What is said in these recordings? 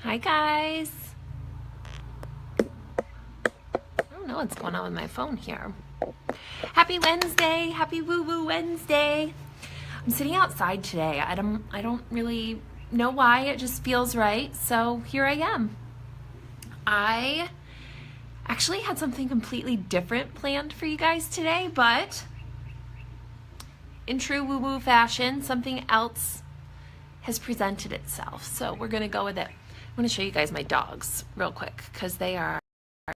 Hi guys. I don't know what's going on with my phone here. Happy Wednesday. Happy Woo Woo Wednesday. I'm sitting outside today. I don't really know why. It just feels right. So here I am. I actually had something completely different planned for you guys today, but in true woo woo fashion, something else has presented itself. So we're going to go with it. I'm going to show you guys my dogs real quick because they are like,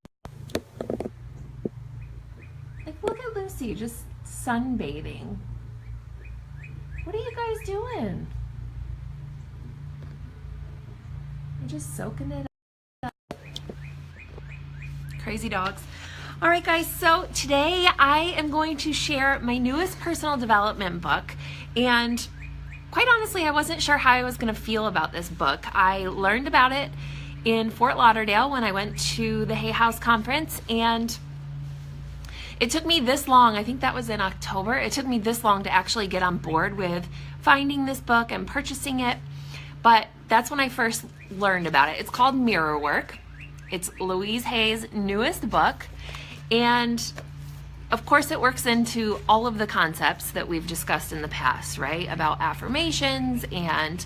look at Lucy just sunbathing. What are you guys doing? They're just soaking it up. Crazy dogs. All right, guys, so today I am going to share my newest personal development book, and quite honestly, I wasn't sure how I was going to feel about this book. I learned about it in Fort Lauderdale when I went to the Hay House conference, and it took me this long, I think that was in October, it took me this long to actually get on board with finding this book and purchasing it, but that's when I first learned about it. It's called Mirror Work. It's Louise Hay's newest book, and of course it works into all of the concepts that we've discussed in the past, right? About affirmations and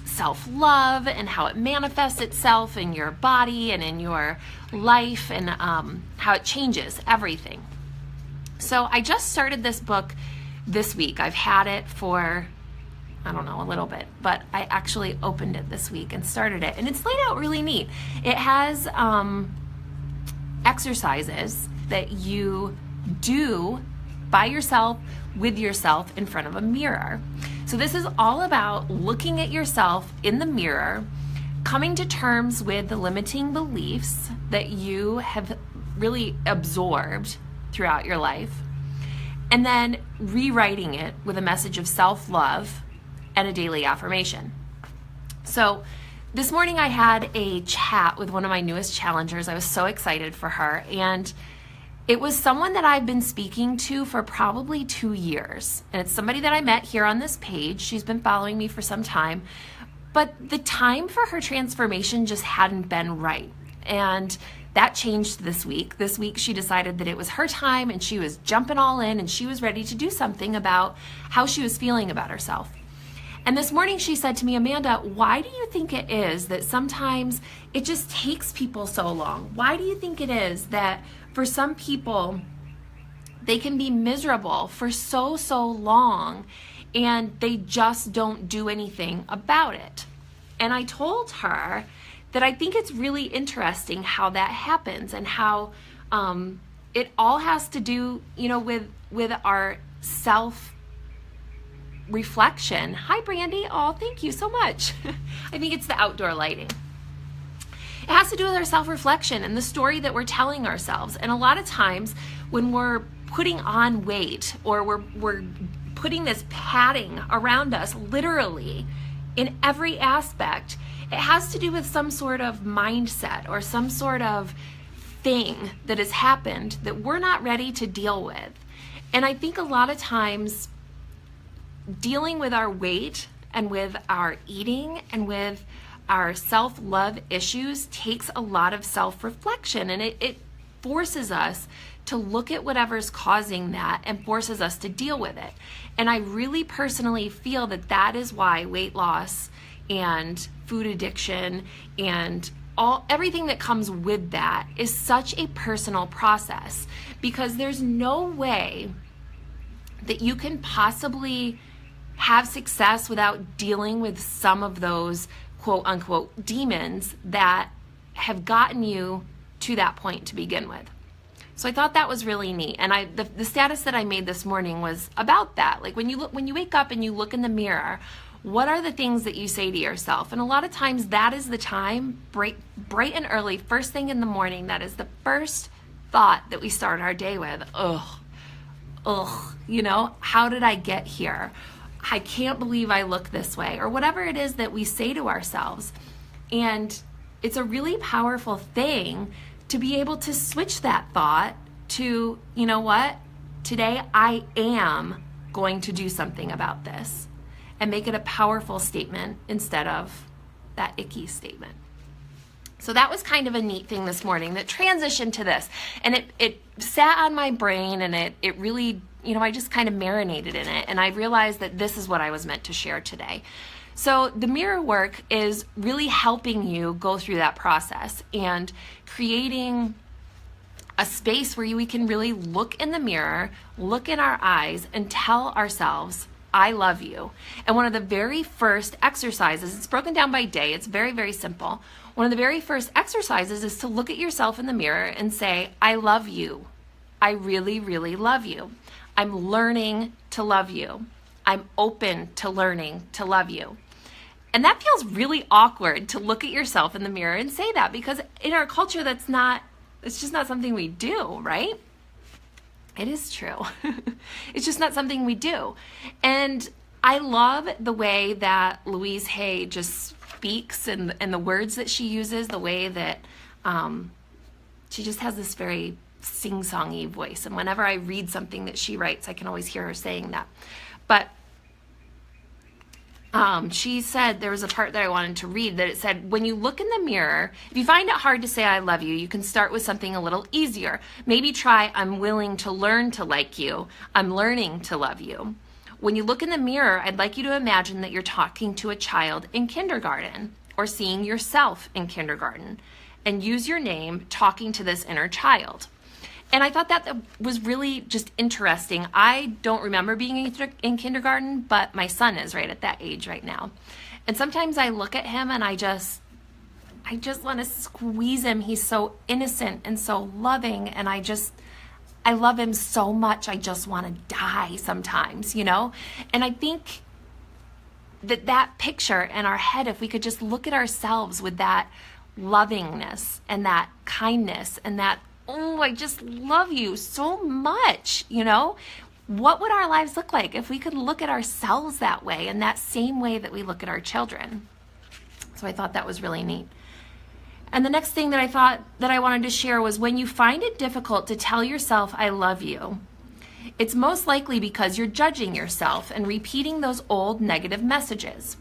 self-love and how it manifests itself in your body and in your life, and how it changes everything. So I just started this book this week. I've had it for, I don't know, a little bit, but I actually opened it this week and started it, and it's laid out really neat. It has exercises that you do by yourself, with yourself, in front of a mirror. So this is all about looking at yourself in the mirror, coming to terms with the limiting beliefs that you have really absorbed throughout your life, and then rewriting it with a message of self-love and a daily affirmation. So this morning I had a chat with one of my newest challengers. I was so excited for her, and it was someone that I've been speaking to for probably 2 years, and it's somebody that I met here on this page. She's been following me for some time, but the time for her transformation just hadn't been right, and that changed this week. This week she decided that it was her time, and she was jumping all in, and she was ready to do something about how she was feeling about herself. And this morning she said to me, Amanda, why do you think it is that sometimes it just takes people so long? Why do you think it is that for some people they can be miserable for so long and they just don't do anything about it? And I told her that I think it's really interesting how that happens, and how it all has to do, with our self reflection. Hi, Brandy. Oh, thank you so much. I think it's the outdoor lighting. It has to do with our self-reflection and the story that we're telling ourselves. And a lot of times when we're putting on weight, or we're putting this padding around us, literally in every aspect, it has to do with some sort of mindset or some sort of thing that has happened that we're not ready to deal with. And I think a lot of times dealing with our weight and with our eating and with our self-love issues takes a lot of self-reflection, and it forces us to look at whatever's causing that and forces us to deal with it. And I really personally feel that that is why weight loss and food addiction and everything that comes with that is such a personal process, because there's no way that you can possibly have success without dealing with some of those quote unquote demons that have gotten you to that point to begin with. So I thought that was really neat. And the status that I made this morning was about that. Like when you wake up and you look in the mirror, what are the things that you say to yourself? And a lot of times that is the time, bright and early, first thing in the morning, that is the first thought that we start our day with. Ugh, how did I get here? I can't believe I look this way, or whatever it is that we say to ourselves. And it's a really powerful thing to be able to switch that thought to, you know what, today I am going to do something about this, and make it a powerful statement instead of that icky statement. So that was kind of a neat thing this morning that transitioned to this. And it sat on my brain, and it really, I just kind of marinated in it. And I realized that this is what I was meant to share today. So the mirror work is really helping you go through that process and creating a space where we can really look in the mirror, look in our eyes, and tell ourselves, I love you. And one of the very first exercises, it's broken down by day, it's very, very simple. One of the very first exercises is to look at yourself in the mirror and say, I love you. I really, really love you. I'm learning to love you. I'm open to learning to love you. And that feels really awkward to look at yourself in the mirror and say that, because in our culture, it's just not something we do, right? It is true. It's just not something we do. And I love the way that Louise Hay just speaks and the words that she uses, the way that she just has this very sing-songy voice. And whenever I read something that she writes, I can always hear her saying that. But she said, there was a part that I wanted to read that it said, when you look in the mirror, if you find it hard to say I love you, you can start with something a little easier. Maybe try, I'm willing to learn to like you. I'm learning to love you. When you look in the mirror, I'd like you to imagine that you're talking to a child in kindergarten or seeing yourself in kindergarten, and use your name talking to this inner child. And I thought that was really just interesting. I don't remember being in kindergarten, but my son is right at that age right now. And sometimes I look at him and I just want to squeeze him. He's so innocent and so loving, and I love him so much. I just want to die sometimes, And I think that picture in our head, if we could just look at ourselves with that lovingness and that kindness and that, oh, I just love you so much, What would our lives look like if we could look at ourselves that way, in that same way that we look at our children? So I thought that was really neat. And the next thing that I thought that I wanted to share was, when you find it difficult to tell yourself I love you, it's most likely because you're judging yourself and repeating those old negative messages.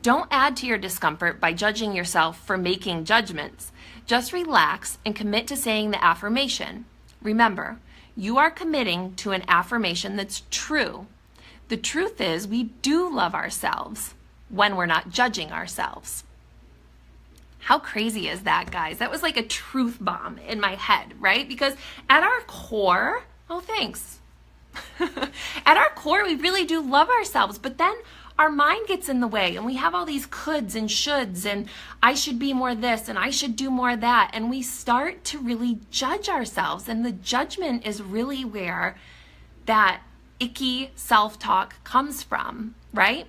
Don't add to your discomfort by judging yourself for making judgments. Just relax and commit to saying the affirmation. Remember, you are committing to an affirmation that's true. The truth is, we do love ourselves when we're not judging ourselves. How crazy is that, guys? That was like a truth bomb in my head, right? Because at our core, oh, thanks. At our core, we really do love ourselves, but then our mind gets in the way, and we have all these coulds and shoulds, and I should be more this, and I should do more that, and we start to really judge ourselves, and the judgment is really where that icky self-talk comes from, right?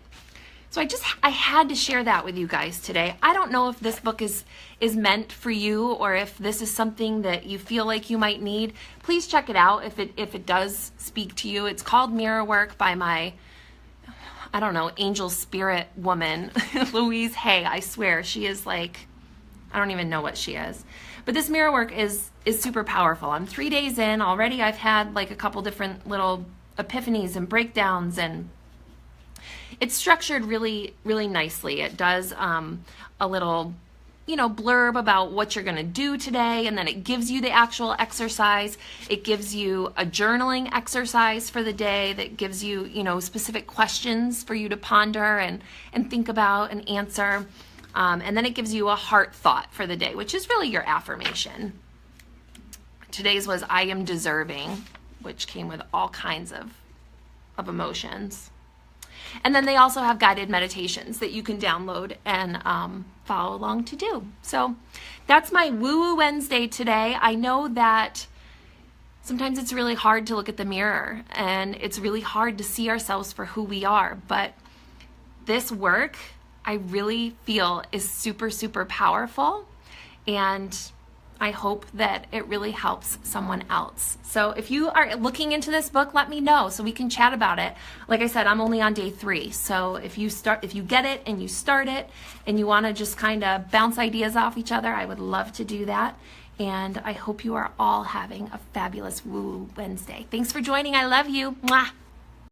So I had to share that with you guys today. I don't know if this book is meant for you, or if this is something that you feel like you might need. Please check it out if it does speak to you. It's called Mirror Work by my, I don't know, angel spirit woman, Louise Hay. I swear, she is like, I don't even know what she is. But this mirror work is super powerful. I'm 3 days in already. I've had like a couple different little epiphanies and breakdowns, and it's structured really, really nicely. It does a little, blurb about what you're going to do today, and then it gives you the actual exercise. It gives you a journaling exercise for the day that gives you, specific questions for you to ponder and think about and answer. And then it gives you a heart thought for the day, which is really your affirmation. Today's was I am deserving, which came with all kinds of emotions. And then they also have guided meditations that you can download and follow along to do. So that's my Woo-Woo Wednesday today. I know that sometimes it's really hard to look at the mirror, and it's really hard to see ourselves for who we are. But this work, I really feel, is super, super powerful. And I hope that it really helps someone else. So if you are looking into this book, let me know so we can chat about it. Like I said, I'm only on day 3. So if you get it and you start it and you want to just kind of bounce ideas off each other, I would love to do that. And I hope you are all having a fabulous Woo Wednesday. Thanks for joining. I love you. Mwah.